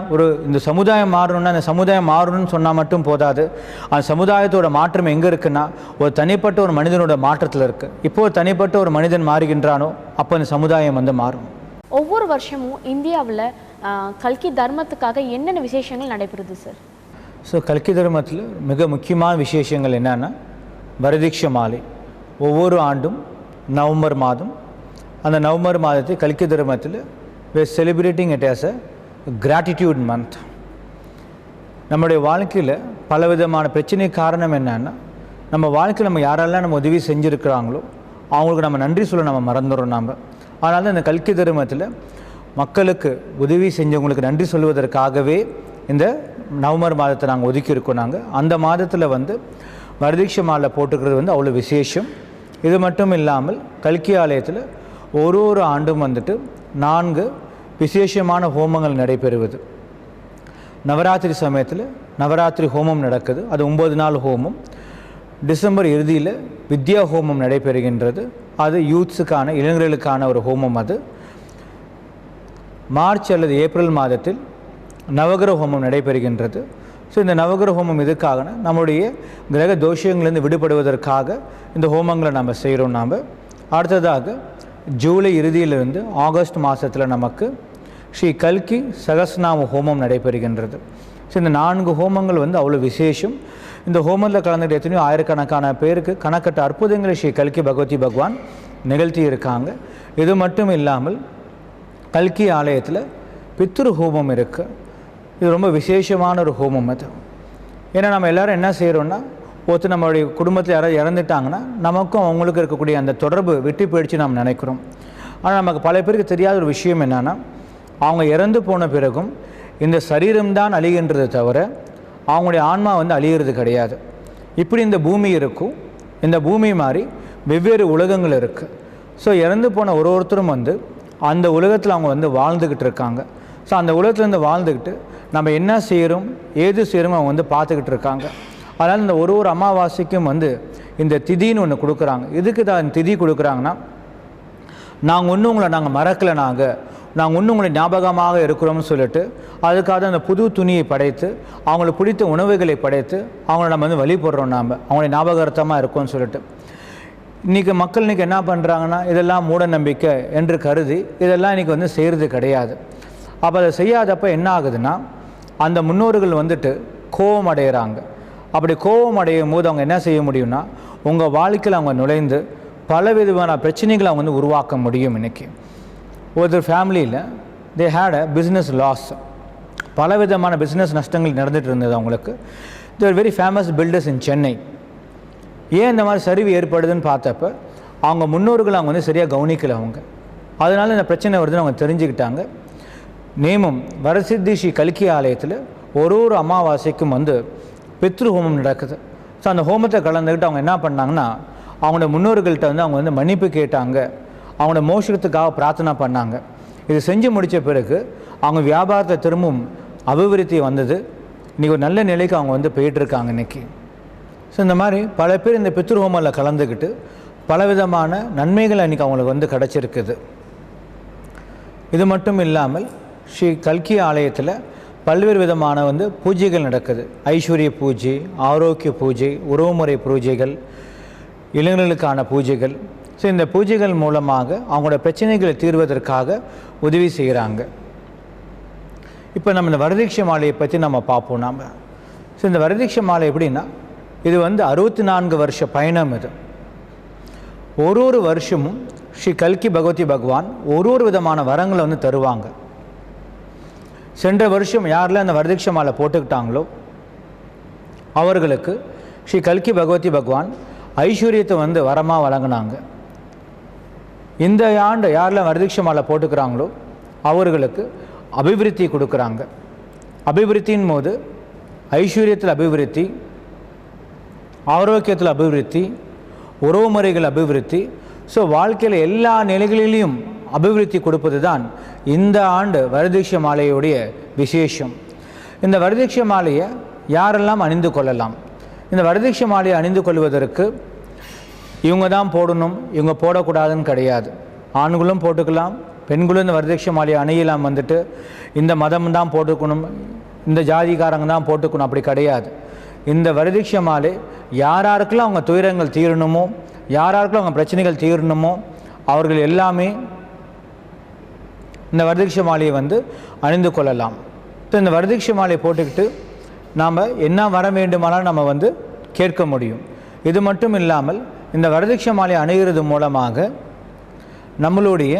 இந்த சமுதாயம் மாறணும்னா அந்த சமுதாயம் மாறணும்னு சொன்னால் மட்டும் போதாது. அந்த சமுதாயத்தோட மாற்றம் எங்கே இருக்குன்னா ஒரு தனிப்பட்ட ஒரு மனிதனோட மாற்றத்தில் இருக்குது. இப்போது தனிப்பட்ட ஒரு மனிதன் மாறுகின்றானோ அப்போ அந்த சமுதாயம் மாறும். ஒவ்வொரு வருஷமும் இந்தியாவில் கல்கி தர்மத்துக்காக என்னென்ன விசேஷங்கள் நடைபெறுது சார்? ஸோ கல்கி தர்மத்தில் மிக முக்கியமான விசேஷங்கள் என்னென்னா வரதீட்ச மாலை. ஒவ்வொரு ஆண்டும் நவம்பர் மாதம், அந்த நவம்பர் மாதத்தை கல்கி தர்மத்தில் we are celebrating it as a gratitude month. நம்முடைய வாழ்க்கையில் பலவிதமான பிரச்சனை காரணம் என்னன்னா நம்ம வாழ்க்கையில் நம்ம யாரெல்லாம் நம்ம உதவி செஞ்சுருக்கிறாங்களோ அவங்களுக்கு நம்ம நன்றி சொல்ல நம்ம மறந்துடுறோம். நாம் அதனால தான் இந்த கல்கி தர்மத்தில் மக்களுக்கு உதவி செஞ்சவங்களுக்கு நன்றி சொல்வதற்காகவே இந்த நவம்பர் மாதத்தை நாங்கள் ஒதுக்கியிருக்கோம். நாங்கள் அந்த மாதத்தில் வரதீட்ச மாலை போட்டுக்கிறது அவ்வளோ விசேஷம். இது மட்டும் இல்லாமல் கல்கி ஆலயத்தில் ஒரு ஆண்டும் 4 விசேஷமான ஹோமங்கள் நடைபெறுவது. நவராத்திரி சமயத்தில் நவராத்திரி ஹோமம் நடக்குது, அது 9 நாள் ஹோமம். டிசம்பர் இறுதியில் வித்யா ஹோமம் நடைபெறுகின்றது, அது யூத்ஸுக்கான இளைஞர்களுக்கான ஒரு ஹோமம். அது மார்ச் அல்லது ஏப்ரல் மாதத்தில் நவகிரக ஹோமம் நடைபெறுகின்றது. ஸோ இந்த நவகிரக ஹோமம் எதுக்காகனா நம்முடைய கிரக தோஷங்கள்லேருந்து விடுபடுவதற்காக இந்த ஹோமங்களை நம்ம செய்கிறோம். நாம் அடுத்ததாக ஜூலை இறுதியிலிருந்து ஆகஸ்ட் மாதத்தில் நமக்கு ஸ்ரீ கல்கி சகஸ்நாம ஹோமம் நடைபெறுகின்றது. ஸோ இந்த 4 ஹோமங்கள் அவ்வளோ விசேஷம். இந்த ஹோமத்தில் கலந்துட்டு எத்தனையோ ஆயிரக்கணக்கான பேருக்கு கணக்கட்ட அற்புதங்களை ஸ்ரீ கல்கி பகவதி பகவான் நிகழ்த்தி இருக்காங்க. இது மட்டும் இல்லாமல் கல்கி ஆலயத்தில் பித்ரு ஹோமம் இருக்குது. இது ரொம்ப விசேஷமான ஒரு ஹோமம். அது ஏன்னா நம்ம எல்லோரும் என்ன செய்கிறோன்னா ஒருத்தர் நம்மளுடைய குடும்பத்தில் யாராவது இறந்துட்டாங்கன்னா நமக்கும் அவங்களுக்கு இருக்கக்கூடிய அந்த தொடர்பு விட்டு போயிடுச்சு நாம் நினைக்கிறோம். ஆனால் நமக்கு பல பேருக்கு தெரியாத ஒரு விஷயம் என்னென்னா அவங்க இறந்து போன பிறகும் இந்த சரீரம்தான் அழிகின்றதை தவிர அவங்களுடைய ஆன்மா அழிகிறது கிடையாது. இப்படி இந்த பூமி இருக்கும், இந்த பூமி மாதிரி வெவ்வேறு உலகங்கள் இருக்குது. ஸோ இறந்து போன ஒருத்தரும் அந்த உலகத்தில் அவங்க வாழ்ந்துக்கிட்டு இருக்காங்க. ஸோ அந்த உலகத்துலேருந்து வாழ்ந்துக்கிட்டு நம்ம என்ன செய்கிறோம் ஏது செய்கிறோம் அவங்க பார்த்துக்கிட்டு இருக்காங்க. அதனால் இந்த ஒரு அமாவாசைக்கும் இந்த திதின்னு ஒன்று கொடுக்குறாங்க. இதுக்கு தான் திதி கொடுக்குறாங்கன்னா நாங்கள் ஒன்றும் உங்களை நாங்கள் மறக்கலை, நாங்கள் ஒன்றும் உங்களை ஞாபகமாக இருக்கிறோம்னு சொல்லிட்டு அதுக்காக அந்த புது துணியை படைத்து அவங்களுக்கு பிடித்த உணவுகளை படைத்து அவங்கள நம்ம வழிபடுறோம். நாம் அவங்களுடைய ஞாபகார்த்தமாக இருக்கோம்னு சொல்லிட்டு இன்றைக்கி மக்கள் இன்றைக்கி என்ன பண்ணுறாங்கன்னா இதெல்லாம் மூட நம்பிக்கை என்று கருதி இதெல்லாம் இன்றைக்கி செய்கிறது கிடையாது. அப்போ அதை செய்யாதப்போ என்ன ஆகுதுன்னா அந்த முன்னோர்கள் கோபம் அடைகிறாங்க. அப்படி கோபம் அடையும் போது அவங்க என்ன செய்ய முடியும்னா உங்கள் வாழ்க்கையில் அவங்க நுழைந்து பலவிதமான பிரச்சனைகளை அவங்க உருவாக்க முடியும். இன்றைக்கி ஒரு ஃபேமிலியில் they had a business loss, பலவிதமான பிஸ்னஸ் நஷ்டங்கள் நடந்துகிட்டு இருந்தது அவங்களுக்கு. They're very famous builders in Chennai. ஏன் இந்த மாதிரி சரிவு ஏற்படுதுன்னு பார்த்தப்ப அவங்க முன்னோர்கள் அவங்க சரியாக கவனிக்கலை. அதனால இந்த பிரச்சனை வருதுன்னு அவங்க தெரிஞ்சுக்கிட்டாங்க. நேமம் வரசித்தி ஸ்ரீ கல்கி ஆலயத்தில் ஒரு அமாவாசைக்கும் பித்ரு ஹோமம் நடக்குது. ஸோ அந்த ஹோமத்தை கலந்துக்கிட்டு அவங்க என்ன பண்ணாங்கன்னா அவங்களோட முன்னோர்கள்ட்ட அவங்க மன்னிப்பு கேட்டாங்க, அவங்களோட மோஷத்துக்காக பிரார்த்தனை பண்ணாங்க. இது செஞ்சு முடித்த பிறகு அவங்க வியாபாரத்தை திரும்பவும் அபிவிருத்தி வந்தது. இன்றைக்கி ஒரு நல்ல நிலைக்கு அவங்க போயிட்டுருக்காங்க இன்றைக்கி. ஸோ இந்த மாதிரி பல பேர் இந்த பித்ரு ஹோமில் கலந்துக்கிட்டு பலவிதமான நன்மைகள் அன்றைக்கி அவங்களுக்கு கிடச்சிருக்குது. இது மட்டும் இல்லாமல் ஸ்ரீ கல்கி ஆலயத்தில் பல்வேறு விதமான பூஜைகள் நடக்குது. ஐஸ்வர்ய பூஜை, ஆரோக்கிய பூஜை, உறவுமுறை பூஜைகள், இளைஞர்களுக்கான பூஜைகள். ஸோ இந்த பூஜைகள் மூலமாக அவங்களோட பிரச்சனைகளை தீர்வதற்காக உதவி செய்கிறாங்க. இப்போ நம்ம இந்த வரதீட்ச மாலையை பற்றி நம்ம பார்ப்போம். நாம் ஸோ இந்த வரதீட்ச மாலை எப்படின்னா இது 64 வருஷ பயணம். இது ஒரு வருஷமும் ஸ்ரீ கல்கி பகவதி பகவான் ஒரு விதமான வரங்களை தருவாங்க. சென்ற வருஷம் யாரெல்லாம் அந்த வரதீட்ச மாலை போட்டுக்கிட்டாங்களோ அவர்களுக்கு ஸ்ரீ கல்கி பகவதி பகவான் ஐஸ்வர்யத்தை வரமாக வழங்கினாங்க. இந்த ஆண்டு யாரெல்லாம் வரதீட்ச மாலை போட்டுக்கிறாங்களோ அவர்களுக்கு அபிவிருத்தி கொடுக்குறாங்க. அபிவிருத்தின் போது ஐஸ்வர்யத்தில் அபிவிருத்தி, ஆரோக்கியத்தில் அபிவிருத்தி, உறவுமுறைகள் அபிவிருத்தி. ஸோ வாழ்க்கையில் எல்லா நிலைகளிலையும் அபிவிருத்தி கொடுப்பது தான் இந்த ஆண்டு வரதட்ச மாலையுடைய விசேஷம். இந்த வரதட்ச மாலையை யாரெல்லாம் அணிந்து கொள்ளலாம்? இந்த வரதட்ச மாலையை அணிந்து கொள்வதற்கு இவங்க தான் போடணும், இவங்க போடக்கூடாதுன்னு கிடையாது. ஆண்களும் போட்டுக்கலாம், பெண்களும் இந்த வரதட்ச மாலையை அணியலாம். வந்துட்டு இந்த மதம் தான் போட்டுக்கணும், இந்த ஜாதிக்காரங்க தான் போட்டுக்கணும், அப்படி கிடையாது. இந்த வரதட்ச மாலை யாராருக்கெல்லாம் அவங்க துயரங்கள் தீரணுமோ, யாராருக்கெல்லாம் அவங்க பிரச்சனைகள் தீரணுமோ அவர்கள் எல்லாமே இந்த வரதட்ச மாலையை அணிந்து கொள்ளலாம். இந்த வரதட்ச மாலையை போட்டுக்கிட்டு நாம் என்ன வர வேண்டுமானாலும் நம்ம கேட்க முடியும். இது மட்டும் இல்லாமல் இந்த வரதட்ச மாலையை அணிகிறது மூலமாக நம்மளுடைய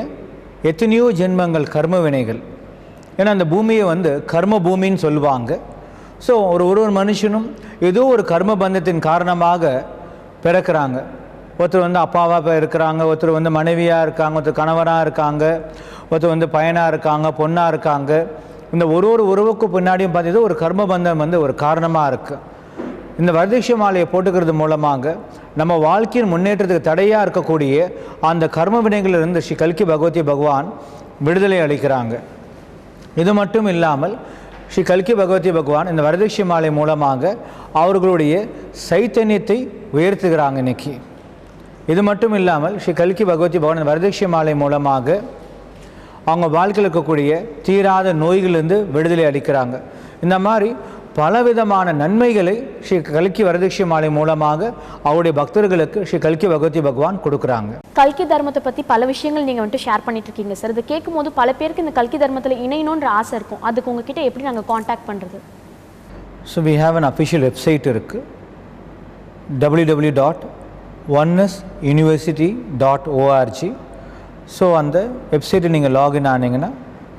எத்தனையோ ஜென்மங்கள் கர்ம வினைகள், ஏன்னா அந்த பூமியை கர்ம பூமின்னு சொல்லுவாங்க. ஸோ ஒரு மனுஷனும் ஏதோ ஒரு கர்ம பந்தத்தின் காரணமாக பிறக்கிறாங்க. ஒருத்தர் அப்பாவாக இருக்கிறாங்க, ஒருத்தர் மனைவியாக இருக்காங்க, ஒருத்தர் கணவராக இருக்காங்க, ஒருத்தர் பையனாக இருக்காங்க, பொண்ணாக இருக்காங்க. இந்த ஒரு உறவுக்கு பின்னாடியும் பார்த்தீங்கன்னா ஒரு கர்மபந்தம் ஒரு காரணமாக இருக்குது. இந்த வரதட்ச மாலையை போட்டுக்கிறது மூலமாக நம்ம வாழ்க்கையின் முன்னேற்றத்துக்கு தடையாக இருக்கக்கூடிய அந்த கர்ம வினைகளிலிருந்து ஸ்ரீ கல்கி பகவதி பகவான் விடுதலை அளிக்கிறாங்க. இது மட்டும் இல்லாமல் ஸ்ரீ கல்கி பகவதி பகவான் இந்த வரதட்ச மாலை மூலமாக அவர்களுடைய சைத்தன்யத்தை உயர்த்துகிறாங்க இன்னைக்கு. இது மட்டும் இல்லாமல் ஸ்ரீ கல்கி பகவதி பகவான் வரதட்ச மாலை மூலமாக அவங்க வாழ்க்கையில் இருக்கக்கூடிய தீராத நோய்களிலிருந்து விடுதலை அளிக்கிறாங்க. இந்த மாதிரி பலவிதமான நன்மைகளை ஸ்ரீ கல்கி வரதட்ச மாலை மூலமாக அவருடைய பக்தர்களுக்கு ஸ்ரீ கல்கி பகவதி பகவான் கொடுக்குறாங்க. கல்கி தர்மத்தை பற்றி பல விஷயங்கள் நீங்கள் ஷேர் பண்ணிட்டு இருக்கீங்க சார். இதை கேட்கும் போது பல பேருக்கு இந்த கல்கி தர்மத்தில் இணையணுன்ற ஆசை இருக்கும். அதுக்கு உங்ககிட்ட எப்படி நாங்கள் காண்டாக்ட் பண்ணுறது? So we have an official website இருக்குது, www.onenessuniversity.org. ஸோ அந்த வெப்சைட்டை நீங்கள் லாகின் ஆனீங்கன்னா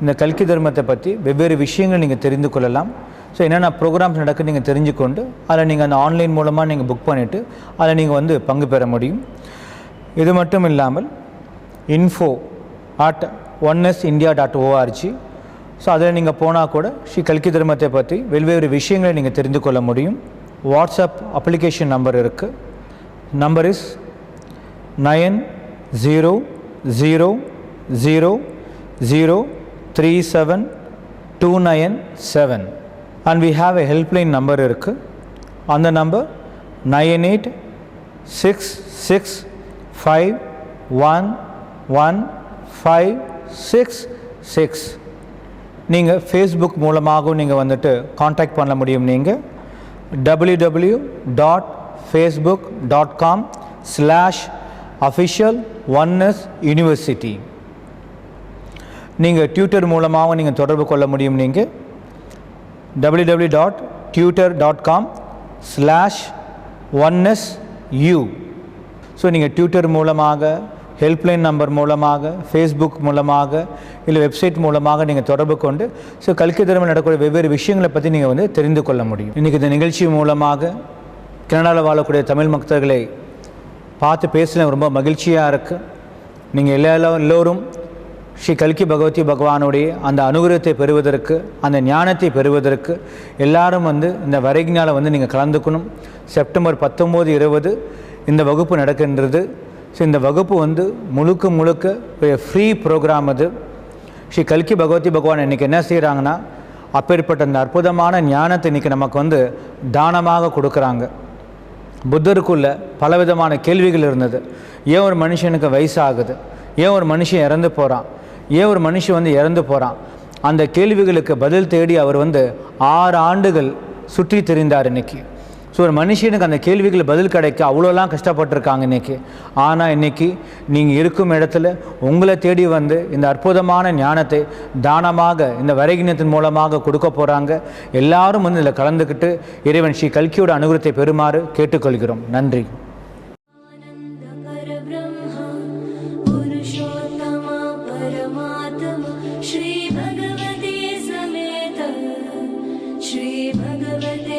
இந்த கல்கி தர்மத்தை பற்றி வெவ்வேறு விஷயங்கள் நீங்கள் தெரிந்து கொள்ளலாம். ஸோ என்னென்ன ப்ரோக்ராம்ஸ் நடக்குது நீங்கள் தெரிஞ்சுக்கொண்டு அதில் நீங்கள் அந்த ஆன்லைன் மூலமாக நீங்கள் புக் பண்ணிவிட்டு அதில் நீங்கள் பங்கு பெற முடியும். இது மட்டும் இல்லாமல் info@onessindia.org. ஸோ அதில் நீங்கள் போனால் கூட ஸ்ரீ கல்கி தர்மத்தை பற்றி வெவ்வேறு விஷயங்களை நீங்கள் தெரிந்து கொள்ள முடியும். வாட்ஸ்அப் அப்ளிகேஷன் நம்பர் இருக்குது. Number is 9000037297 and we have a helpline number இருக்குது. அந்த நம்பர் 9866511566. நீங்கள் ஃபேஸ்புக் மூலமாகவும் நீங்கள் காண்டாக்ட் பண்ண முடியும். நீங்கள் www.facebook.com/official-oneness-university. நீங்கள் ட்விட்டர் மூலமாகவும் நீங்கள் தொடர்பு கொள்ள முடியும். நீங்கள் www.twitter.com/oneness-u. ஸோ நீங்கள் ட்விட்டர் மூலமாக, ஹெல்ப்லைன் நம்பர் மூலமாக, ஃபேஸ்புக் மூலமாக, இல்லை வெப்சைட் மூலமாக நீங்கள் தொடர்பு கொண்டு ஸோ கல்கி தர்மம் நடக்கக்கூடிய வெவ்வேறு விஷயங்களை பற்றி நீங்கள் தெரிந்து கொள்ள முடியும். இன்றைக்கி இந்த நிகழ்ச்சி மூலமாக கனடாவில் வாழக்கூடிய தமிழ் பக்தர்களை பார்த்து பேசல ரொம்ப மகிழ்ச்சியாக இருக்குது. நீங்கள் எல்லோரும் ஸ்ரீ கல்கி பகவதி பகவானுடைய அந்த அனுகிரகத்தை பெறுவதற்கு, அந்த ஞானத்தை பெறுவதற்கு எல்லாரும் இந்த வரைஞால நீங்கள் கலந்துக்கணும். செப்டம்பர் 19, 20 இந்த வகுப்பு நடக்கின்றது. ஸோ இந்த வகுப்பு முழுக்க ஃப்ரீ ப்ரோக்ராம். அது ஸ்ரீ கல்கி பகவதி பகவான் இன்றைக்கி என்ன செய்கிறாங்கன்னா அப்பேற்பட்ட அந்த அற்புதமான ஞானத்தை இன்றைக்கி நமக்கு தானமாக கொடுக்குறாங்க. புத்தருக்குள்ள பலவிதமான கேள்விகள் இருந்தது. ஏன் ஒரு மனுஷனுக்கு வயசாகுது, ஏன் ஒரு மனுஷன் இறந்து போகிறான், ஏன் ஒரு மனுஷன் இறந்து போகிறான், அந்த கேள்விகளுக்கு பதில் தேடி அவர் 6 ஆண்டுகள் சுற்றி திரிந்தார் இன்றைக்கி. ஸோ ஒரு மனுஷனுக்கு அந்த கேள்விகள் பதில் கிடைக்க அவ்வளோலாம் கஷ்டப்பட்டுருக்காங்க இன்றைக்கி. ஆனால் இன்றைக்கி நீங்கள் இருக்கும் இடத்துல உங்களை தேடி இந்த அற்புதமான ஞானத்தை தானமாக இந்த வரைகினத்தின் மூலமாக கொடுக்க போகிறாங்க. எல்லாரும் இதில் கலந்துக்கிட்டு இறைவன் ஸ்ரீ கல்கியோட அனுகிரகத்தை பெறுமாறு கேட்டுக்கொள்கிறோம். நன்றி. श्री भगवती